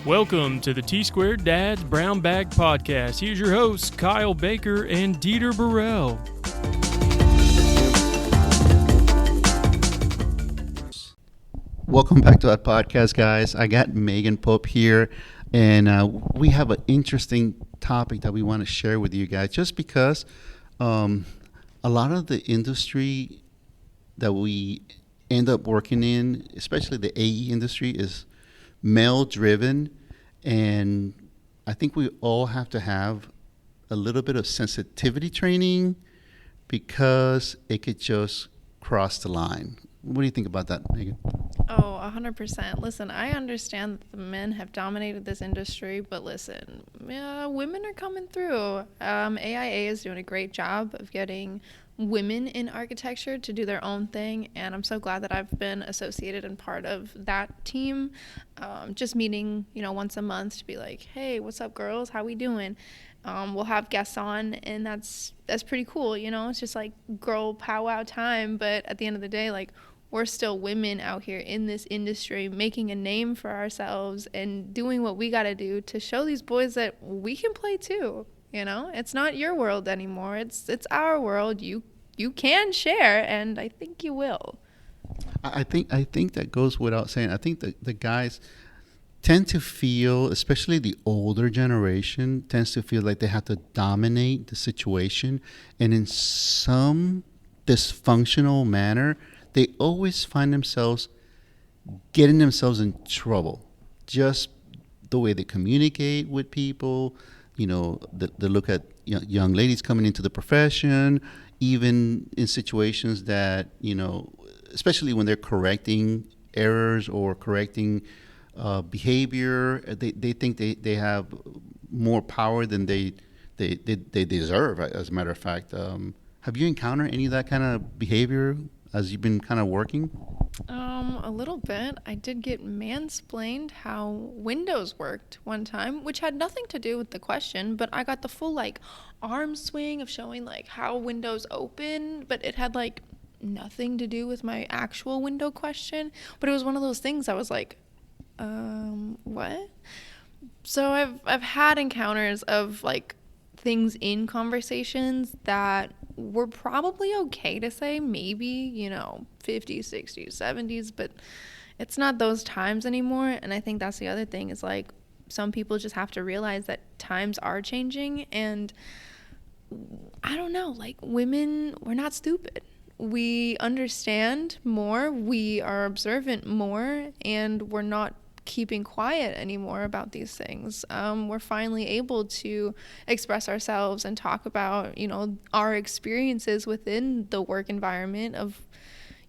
Welcome to the T-Squared Dad's Brown Bag Podcast. Here's your hosts, Kyle Baker and Dieter Burrell. Welcome back to our podcast, guys. I got Megan Pope here, and we have an interesting topic that we want to share with you guys, just because a lot of the industry that we end up working in, especially the AE industry, is male-driven, and I think we all have to have a little bit of sensitivity training because it could just cross the line. What do you think about that, Megan? Oh, 100%. Listen, I understand that the men have dominated this industry, but listen, women are coming through. AIA is doing a great job of getting women in architecture to do their own thing, and I'm so glad that I've been associated and part of that team. Just meeting, once a month to be like, hey, what's up, girls? How we doing? We'll have guests on, and that's pretty cool. It's just like girl powwow time, but at the end of the day, like, we're still women out here in this industry making a name for ourselves and doing what we got to do to show these boys that we can play too. It's not your world anymore. It's our world. You can share, and I think you will. I think that goes without saying. I think the guys tend to feel, especially the older generation, tends to feel like they have to dominate the situation, and in some dysfunctional manner, they always find themselves getting themselves in trouble. Just the way they communicate with people, they look at young ladies coming into the profession, even in situations that, especially when they're correcting errors or correcting behavior, they think they have more power than they deserve, as a matter of fact. Have you encountered any of that kind of behavior as you've been kind of working? A little bit. I did get mansplained how Windows worked one time, which had nothing to do with the question, but I got the full arm swing of showing how Windows open, but it had nothing to do with my actual window question. But it was one of those things I was like, what? So I've had encounters of things in conversations that were probably okay to say, maybe, 50s, 60s, 70s, but it's not those times anymore. And I think that's the other thing is some people just have to realize that times are changing, and I don't know, women, we're not stupid. We understand more, we are observant more, and we're not keeping quiet anymore about these things. We're finally able to express ourselves and talk about, our experiences within the work environment of,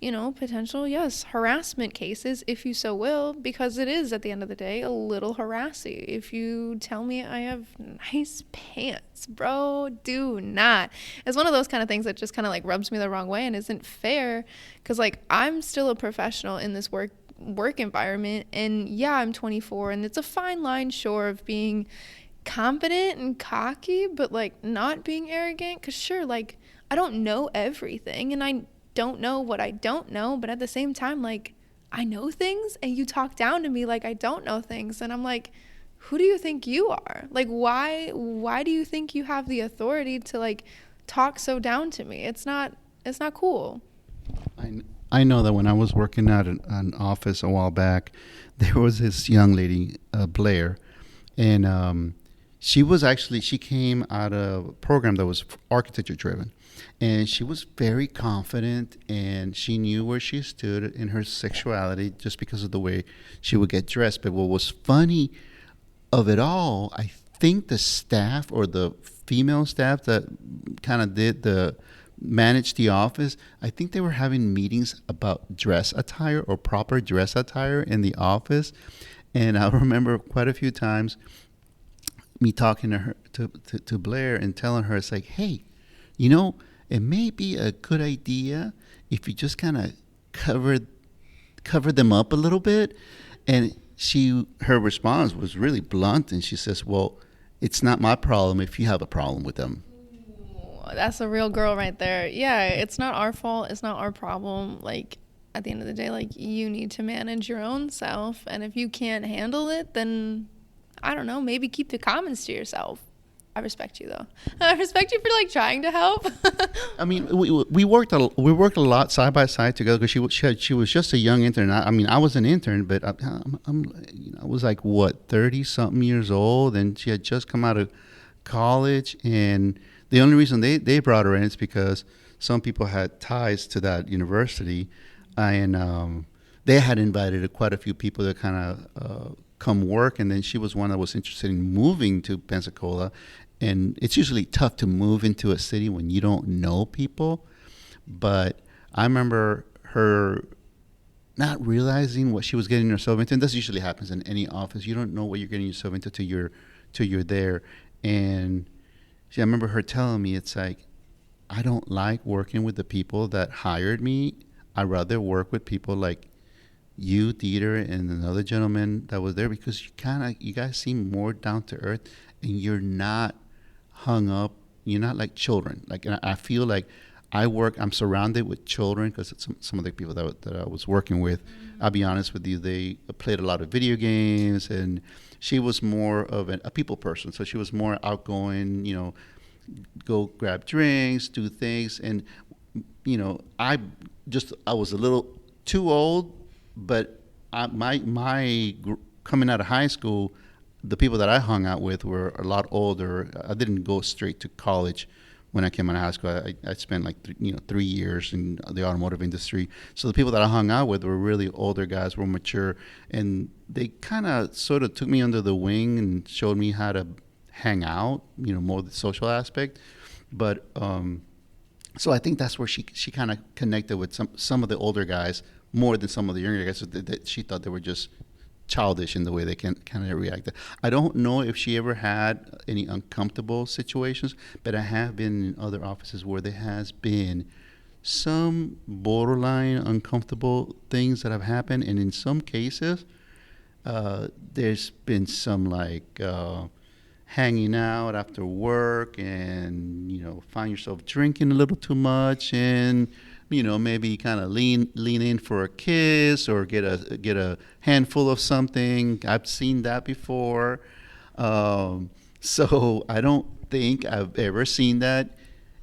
potential, harassment cases, if you so will, because it is, at the end of the day, a little harassing. If you tell me I have nice pants, bro, do not. It's one of those kind of things that just kind of rubs me the wrong way and isn't fair, because I'm still a professional in this work environment, and I'm 24, and it's a fine line, sure, of being confident and cocky, but not being arrogant, because sure, I don't know everything, and I don't know what I don't know, but at the same time, I know things, and you talk down to me I don't know things, and I'm who do you think you are? Why do you think you have the authority to talk so down to me? It's not cool. I know that when I was working at an office a while back, there was this young lady, Blair, and she came out of a program that was architecture driven, and she was very confident, and she knew where she stood in her sexuality just because of the way she would get dressed. But what was funny of it all, I think the staff, or the female staff that kind of managed the office, I think they were having meetings about dress attire or proper dress attire in the office. And I remember quite a few times me talking to her, to Blair, and telling her, it's hey, it may be a good idea if you just kind of cover them up a little bit. And her response was really blunt, and she says, well, it's not my problem if you have a problem with them. That's a real girl right there. Yeah, it's not our fault. It's not our problem. At the end of the day, you need to manage your own self. And if you can't handle it, then I don't know, maybe keep the comments to yourself. I respect you though. I respect you for like trying to help. I mean, we worked a lot side by side together because she was just a young intern. I mean, I was an intern, but I was like what 30-something years old, and she had just come out of college. And the only reason they brought her in is because some people had ties to that university, and they had invited quite a few people to kind of come work. And then she was one that was interested in moving to Pensacola. And it's usually tough to move into a city when you don't know people. But I remember her not realizing what she was getting herself into. And this usually happens in any office. You don't know what you're getting yourself into till you're there. And I remember her telling me, it's like, I don't like working with the people that hired me. I'd rather work with people like you, Dieter, and another gentleman that was there, because you guys seem more down to earth, and you're not hung up. You're not like children. Like, and I feel like I'm surrounded with children because some of the people that I was working with, I'll be honest with you, they played a lot of video games, and she was more of a people person. So she was more outgoing, go grab drinks, do things. And, I was a little too old, but my coming out of high school, the people that I hung out with were a lot older. I didn't go straight to college when I came out of high school. I spent like 3 years in the automotive industry. So the people that I hung out with were really older guys, were mature, and they kind of sort of took me under the wing and showed me how to hang out, more the social aspect. But so I think that's where she kind of connected with some of the older guys more than some of the younger guys. That she thought they were just childish in the way they can kind of reacted. I don't know if she ever had any uncomfortable situations, but I have been in other offices where there has been some borderline uncomfortable things that have happened, and in some cases, there's been some like hanging out after work, and find yourself drinking a little too much, and maybe kind of lean in for a kiss or get a handful of something. I've seen that before. So I don't think I've ever seen that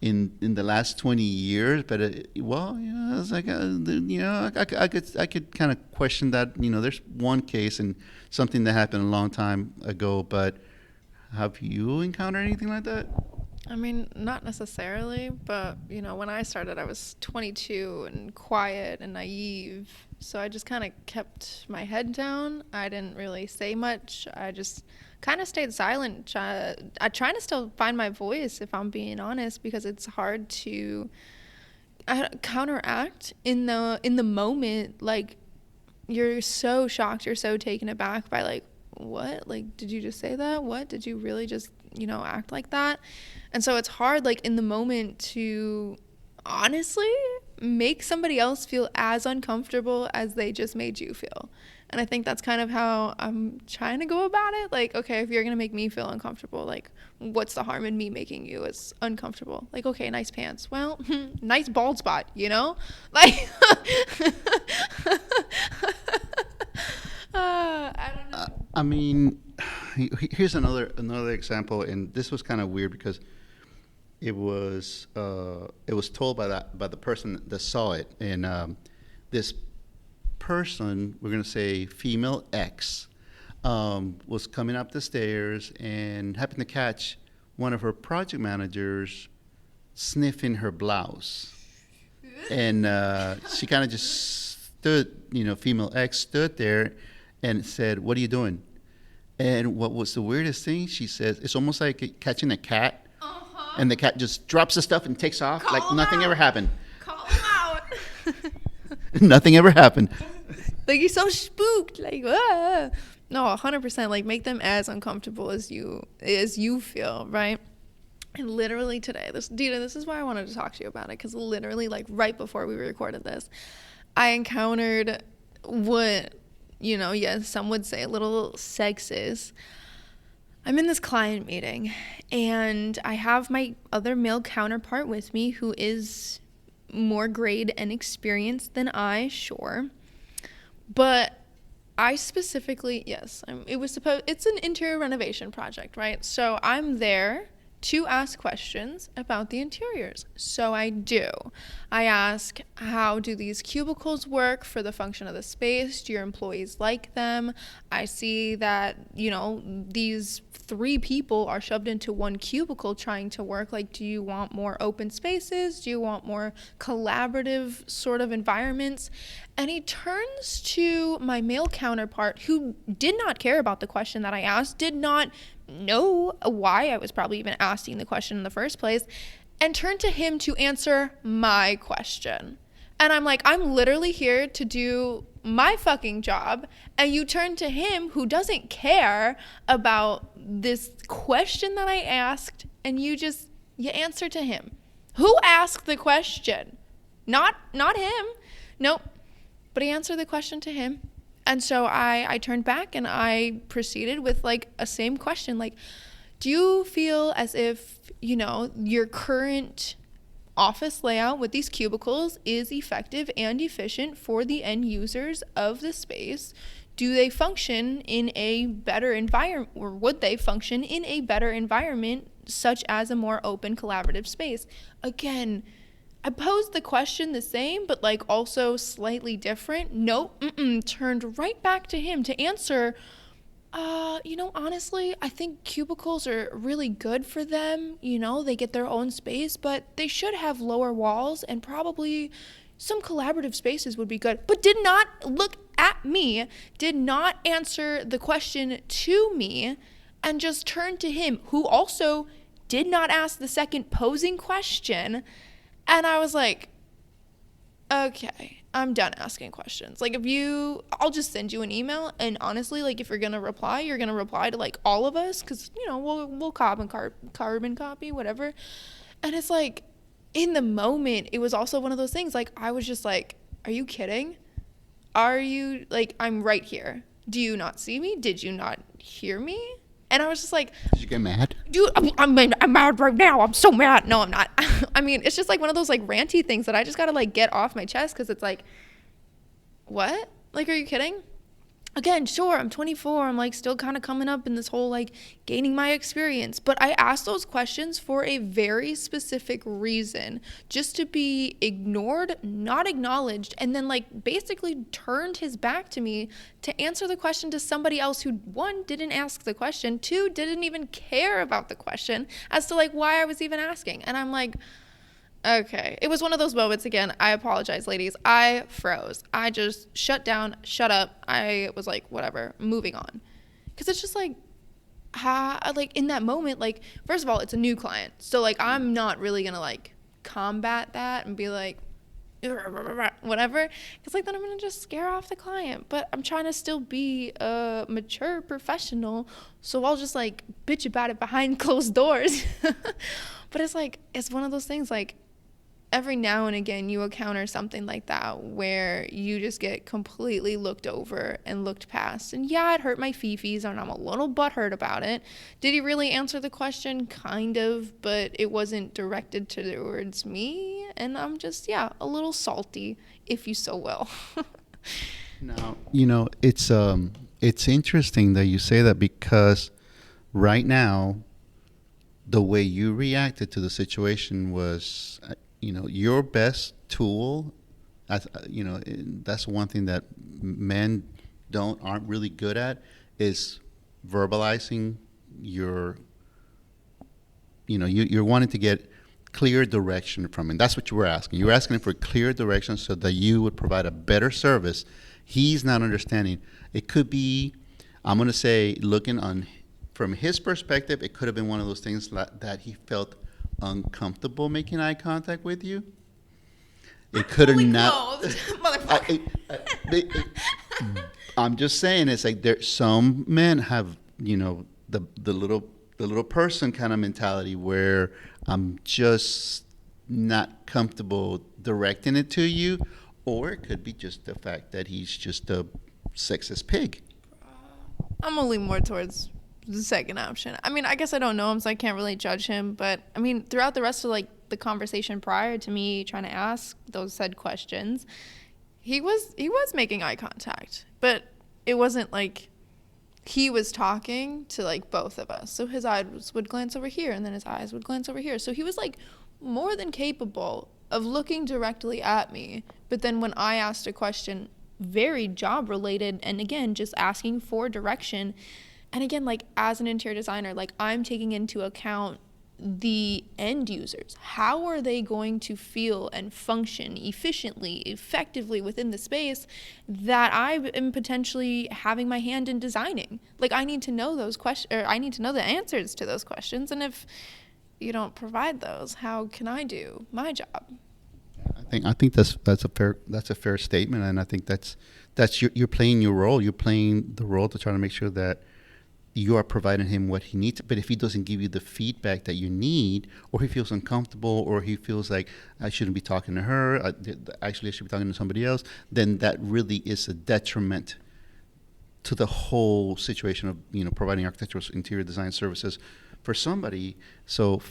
in the last 20 years. But it's like I could kind of question that. There's one case and something that happened a long time ago. But have you encountered anything like that? I mean, not necessarily, but, when I started, I was 22 and quiet and naive. So I just kind of kept my head down. I didn't really say much. I just kind of stayed silent. I try to still find my voice, if I'm being honest, because it's hard to counteract in the moment. Like, you're so shocked, you're so taken aback by, like, what? Like, did you just say that? What? Did you really just, act like that? And so it's hard, like, in the moment to honestly make somebody else feel as uncomfortable as they just made you feel. And I think that's kind of how I'm trying to go about it. Like, okay, if you're going to make me feel uncomfortable, like, what's the harm in me making you as uncomfortable? Like, okay, nice pants. Well, nice bald spot, Like, I don't know. I mean, here's another example, and this was kind of weird because it was told by the person that saw it, and this person, we're gonna say female X, was coming up the stairs and happened to catch one of her project managers sniffing her blouse, and she kind of just stood, female X stood there and said, "What are you doing?" And what was the weirdest thing, she says, it's almost like catching a cat, and the cat just drops the stuff and takes off like nothing ever happened. Call him out. Nothing ever happened. Like, you're so spooked. Like, ah. No, 100%. Like, make them as uncomfortable as you feel, right? And literally today, Dita, this is why I wanted to talk to you about it, because literally, like, right before we recorded this, I encountered what, yes, some would say a little sexist. I'm in this client meeting, and I have my other male counterpart with me who is more grade and experienced than I, sure. But I specifically, yes, it's an interior renovation project, right? So I'm there to ask questions about the interiors. So I do. I ask, how do these cubicles work for the function of the space? Do your employees like them? I see that, these 3 people are shoved into one cubicle trying to work. Like, do you want more open spaces? Do you want more collaborative sort of environments? And he turns to my male counterpart, who did not care about the question that I asked, did not know why I was probably even asking the question in the first place, and turned to him to answer my question. And I'm like, I'm literally here to do my fucking job, and you turn to him who doesn't care about this question that I asked, and you answer to him. Who asked the question? Not him. Nope. But he answered the question to him. And so I turned back and I proceeded with like a same question. Like, do you feel as if, your current office layout with these cubicles is effective and efficient for the end users of the space? Do they function in a better environment, or would they function in a better environment, such as a more open collaborative space? Again, I posed the question the same, but like also slightly different. Nope, turned right back to him to answer. Honestly, I think cubicles are really good for them. They get their own space, but they should have lower walls, and probably some collaborative spaces would be good. But did not look at me, did not answer the question to me, and just turned to him, who also did not ask the second posing question. And I was like, okay, I'm done asking questions. Like, I'll just send you an email. And honestly, like, if you're going to reply, you're going to reply to like all of us. Cause we'll carbon copy, whatever. And it's like, in the moment, it was also one of those things. Like, I was just like, are you kidding? Are you like, I'm right here. Do you not see me? Did you not hear me? And I was just like, did you get mad? Dude, I'm mad right now. I'm so mad. No, I'm not. I mean, it's just like one of those like ranty things that I just got to like get off my chest, because it's like, what? Like, are you kidding? Again, sure, I'm 24. I'm like still kind of coming up in this whole like gaining my experience. But I asked those questions for a very specific reason, just to be ignored, not acknowledged, and then like basically turned his back to me to answer the question to somebody else who, 1, didn't ask the question, 2, didn't even care about the question as to like why I was even asking. And I'm like, okay. It was one of those moments again. I apologize, ladies. I froze. I just shut down, shut up. I was like, whatever, moving on. Because it's just like, like in that moment, like, first of all, it's a new client. So like, I'm not really going to like combat that and be like, whatever. Because like, then I'm going to just scare off the client. But I'm trying to still be a mature professional. So I'll just like bitch about it behind closed doors. But it's like, it's one of those things like, every now and again you encounter something like that where you just get completely looked over and looked past. And yeah, it hurt my fifis and I'm a little butthurt about it. Did he really answer the question? Kind of, but it wasn't directed towards me. And I'm just, a little salty, if you so will. Now, it's interesting that you say that, because right now, the way you reacted to the situation was, your best tool. That's one thing that men aren't really good at, is verbalizing you're wanting to get clear direction from him. That's what you were asking. You were asking him for clear direction so that you would provide a better service. He's not understanding. It could be, I'm going to say, looking on from his perspective, it could have been one of those things that he felt uncomfortable making eye contact with you. It could have not. I'm just saying, it's like some men have, the little person kind of mentality where I'm just not comfortable directing it to you, or it could be just the fact that he's just a sexist pig. I'm only more towards the second option. I mean, I guess I don't know him, so I can't really judge him. But I mean, throughout the rest of like the conversation prior to me trying to ask those said questions, he was making eye contact. But it wasn't like he was talking to like both of us. So his eyes would glance over here and then his eyes would glance over here. So he was like more than capable of looking directly at me. But then when I asked a question very job related, and again, just asking for direction, and again, like as an interior designer, like I'm taking into account the end users. How are they going to feel and function efficiently, effectively within the space that I am potentially having my hand in designing? Like I need to know those questions, or I need to know the answers to those questions. And if you don't provide those, how can I do my job? I think that's a fair statement, and I think that's you're playing your role. You're playing the role to try to make sure that you are providing him what he needs. But if he doesn't give you the feedback that you need, or he feels uncomfortable, or he feels like I shouldn't be talking to her, actually I should be talking to somebody else, then that really is a detriment to the whole situation of providing architectural interior design services for somebody. So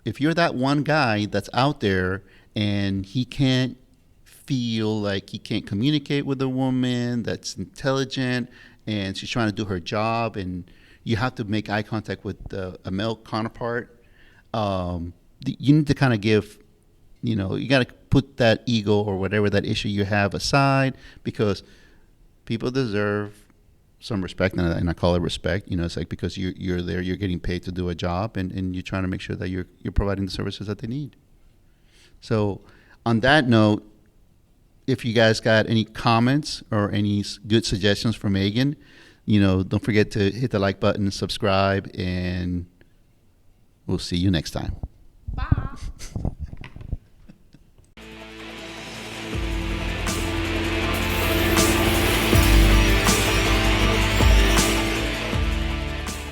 if you're that one guy that's out there and he can't feel like he can't communicate with a woman that's intelligent and she's trying to do her job, and you have to make eye contact with a male counterpart, you need to kind of give, you got to put that ego or whatever that issue you have aside, because people deserve some respect, and I call it respect. It's like, because you're there, you're getting paid to do a job, and you're trying to make sure that you're providing the services that they need. So on that note, if you guys got any comments or any good suggestions for Megan, don't forget to hit the like button, subscribe, and we'll see you next time. Bye.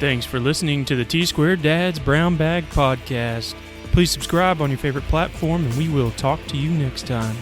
Thanks for listening to the T-Squared Dad's Brown Bag Podcast. Please subscribe on your favorite platform, and we will talk to you next time.